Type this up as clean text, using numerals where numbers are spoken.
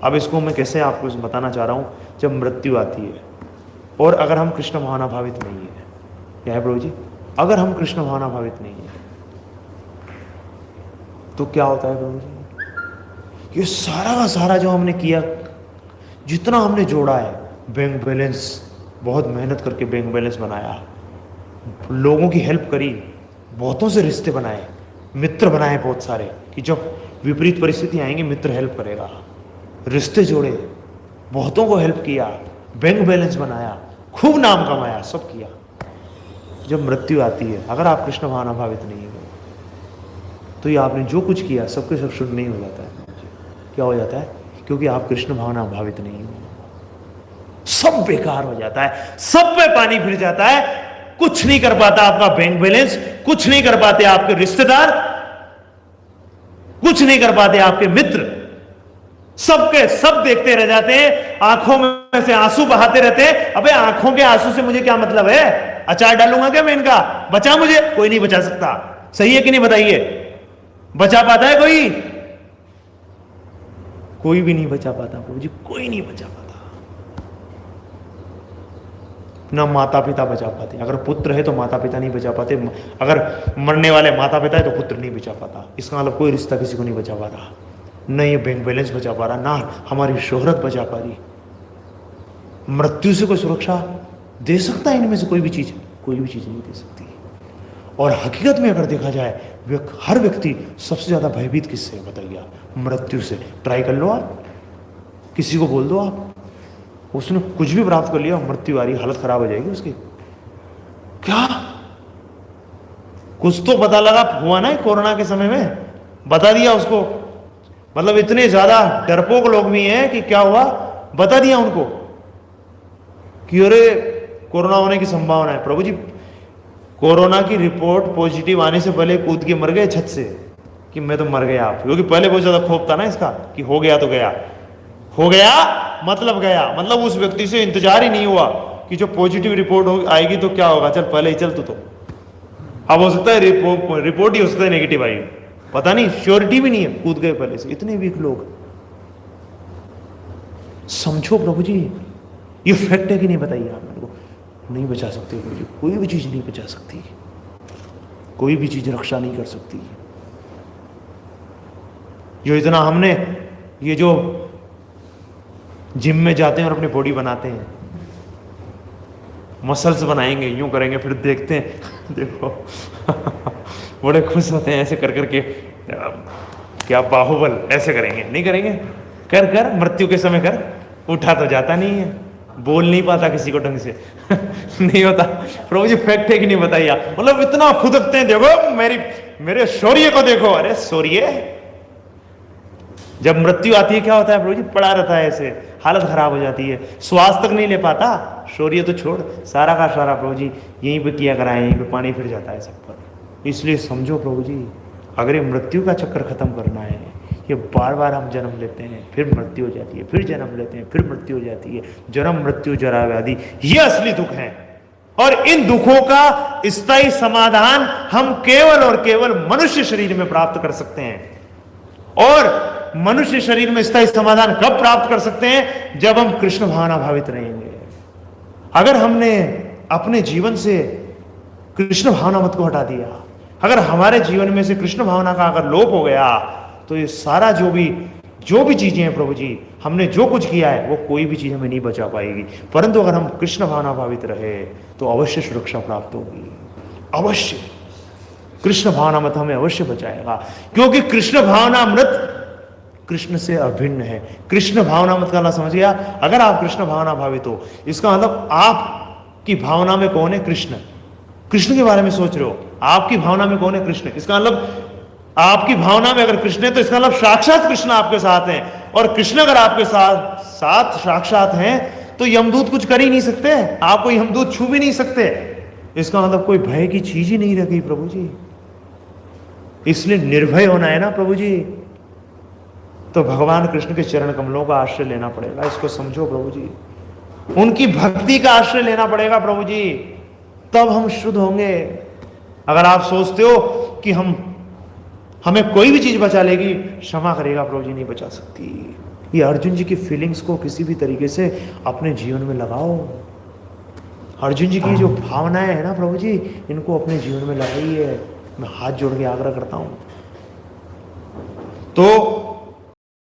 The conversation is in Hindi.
अब इसको मैं कैसे आपको बताना चाह रहा हूँ, जब मृत्यु आती है और अगर हम कृष्ण भावनाभावित नहीं है, क्या है प्रभु जी, अगर हम कृष्ण भावनाभावित नहीं है तो क्या होता है प्रभु जी, ये सारा का सारा जो हमने किया, जितना हमने जोड़ा है, बैंक बैलेंस, बहुत मेहनत करके बैंक बैलेंस बनाया, लोगों की हेल्प करी, बहुतों से रिश्ते बनाए, मित्र बनाए बहुत सारे, कि जब विपरीत परिस्थिति आएंगी मित्र हेल्प करेगा, रिश्ते जोड़े, बहुतों को हेल्प किया, बैंक बैलेंस बनाया, खूब नाम कमाया, सब किया। जब मृत्यु आती है, अगर आप कृष्ण भावनाभावित नहीं हो तो ये आपने जो कुछ किया सबके सब शुद्ध नहीं हो जाता है। क्या हो जाता है? क्योंकि आप कृष्ण भावनाभावित नहीं हो, सब बेकार हो जाता है, सब पे पानी फिर जाता है, कुछ नहीं कर पाता आपका बैंक बैलेंस, कुछ नहीं कर पाते आपके रिश्तेदार, कुछ नहीं कर पाते आपके मित्र, सबके सब देखते रह जाते हैं, आंखों में से आंसू बहाते रहते हैं। अबे आंखों के आंसू से मुझे क्या मतलब है? अचार डालूंगा क्या मैं इनका? बचा मुझे? कोई नहीं बचा सकता। सही है कि नहीं बताइए? बचा पाता है कोई? कोई भी नहीं बचा पाता प्रभु जी, कोई नहीं बचा पाता। ना माता पिता बचा पाते, अगर पुत्र है तो माता पिता नहीं बचा पाते, अगर मरने वाले माता पिता है तो पुत्र नहीं बचा पाता। इसका मतलब कोई रिश्ता किसी को नहीं बचा पा रहा, न ये बैंक बैलेंस बचा पा रहा, ना हमारी शोहरत बचा पा रही। मृत्यु से कोई सुरक्षा दे सकता है इनमें से कोई भी चीज? कोई भी चीज नहीं दे सकती। और हकीकत में अगर देखा जाए, हर व्यक्ति सबसे ज्यादा भयभीत किससे है बताइए आप? मृत्यु से। ट्राई कर लो आप, किसी को बोल दो आप, उसने कुछ भी प्राप्त कर लिया, मृत्यु आ रही, हालत खराब हो जाएगी उसकी। क्या कुछ तो पता लगा हुआ ना कोरोना के समय में, बता दिया उसको। मतलब इतने ज्यादा डरपोक लोग भी हैं कि क्या हुआ, बता दिया उनको कि अरे कोरोना होने की संभावना है। प्रभु जी, कोरोना की रिपोर्ट पॉजिटिव आने से पहले कूद के मर गए छत से कि मैं तो मर गया, क्योंकि पहले बहुत ज्यादा खौफ था ना इसका कि हो गया तो गया, हो गया मतलब गया, मतलब उस व्यक्ति से इंतजार ही नहीं हुआ कि जो पॉजिटिव रिपोर्ट आएगी तो क्या होगा, चल पहले ही चल तू तो। अब हो सकता है रिपोर्ट ही हो सकता है नेगेटिव आई, पता नहीं, श्योरिटी भी नहीं है, कूद गए पहले से। इतने वीक लोग। समझो प्रभु जी, ये फैक्ट है कि नहीं बताइए आप मेरे को? नहीं बचा सकते प्रभु जी, कोई भी चीज नहीं बचा सकती, कोई भी चीज रक्षा नहीं कर सकती। जो इतना हमने, ये जो जिम में जाते हैं और अपनी बॉडी बनाते हैं, मसल्स बनाएंगे, यूं करेंगे, फिर देखते हैं देखो बड़े खुश होते हैं ऐसे कर करके, क्या बाहुबल, ऐसे करेंगे, नहीं करेंगे? कर कर मृत्यु के समय कर, उठा तो जाता नहीं है, बोल नहीं पाता किसी को ढंग से नहीं होता। प्रभु जी फैक्ट है कि नहीं बताइए? मतलब इतना फुदकते हैं, देखो मेरे शौर्य को देखो। अरे शौर्य, जब मृत्यु आती है क्या होता है प्रभु जी? पड़ा रहता है ऐसे, हालत खराब हो जाती है, श्वास तक नहीं ले पाता। शौर्य तो छोड़, सारा का सारा प्रभु जी यहीं पे किया कराए, यहीं पे पानी फिर जाता है सब पर। इसलिए समझो प्रभु जी, अगर ये मृत्यु का चक्कर खत्म करना है, ये बार बार हम जन्म लेते हैं, फिर मृत्यु हो जाती है, फिर जन्म लेते हैं, फिर मृत्यु हो जाती है, जन्म मृत्यु जरा व्याधि, ये असली दुख है। और इन दुखों का स्थायी समाधान हम केवल और केवल मनुष्य शरीर में प्राप्त कर सकते हैं। और मनुष्य शरीर में स्थायी समाधान कब प्राप्त कर सकते हैं? जब हम कृष्ण भावना भावित रहेंगे। अगर हमने अपने जीवन से कृष्ण भावना मत को हटा दिया, अगर हमारे जीवन में से कृष्ण भावना का अगर लोप हो गया, तो ये सारा जो भी चीजें हैं प्रभु जी, हमने जो कुछ किया है वो कोई भी चीज हमें नहीं बचा पाएगी। परंतु अगर हम कृष्ण भावना भावित रहे तो अवश्य सुरक्षा प्राप्त होगी, अवश्य। कृष्ण भावनामृत हमें अवश्य बचाएगा, क्योंकि कृष्ण भावनामृत कृष्ण से अभिन्न है। कृष्ण भावनामृत का ना समझ गया? अगर आप कृष्ण भावना भावित हो, इसका मतलब आपकी भावना में कौन है? कृष्ण। कृष्ण के बारे में सोच रहे हो, आपकी भावना में कौन है? कृष्ण। इसका मतलब आपकी भावना में अगर कृष्ण है तो इसका मतलब साक्षात कृष्ण आपके साथ हैं। और कृष्ण अगर आपके साथ साक्षात हैं तो यमदूत कुछ कर ही नहीं सकते, आपको यमदूत छू भी नहीं सकते। इसका मतलब कोई भय की चीज ही नहीं रही प्रभु जी। इसलिए निर्भय होना है ना प्रभु जी, तो भगवान कृष्ण के चरण कमलों का आश्रय लेना पड़ेगा। इसको समझो प्रभु जी, उनकी भक्ति का आश्रय लेना पड़ेगा प्रभु जी, तब हम शुद्ध होंगे। अगर आप सोचते हो कि हमें कोई भी चीज बचा लेगी, क्षमा करेगा प्रभु जी, नहीं बचा सकती। ये अर्जुन जी की फीलिंग्स को किसी भी तरीके से अपने जीवन में लगाओ। अर्जुन जी की जो भावनाएं है ना प्रभु जी, इनको अपने जीवन में लगाइए। मैं हाथ जोड़ के आग्रह करता हूं। तो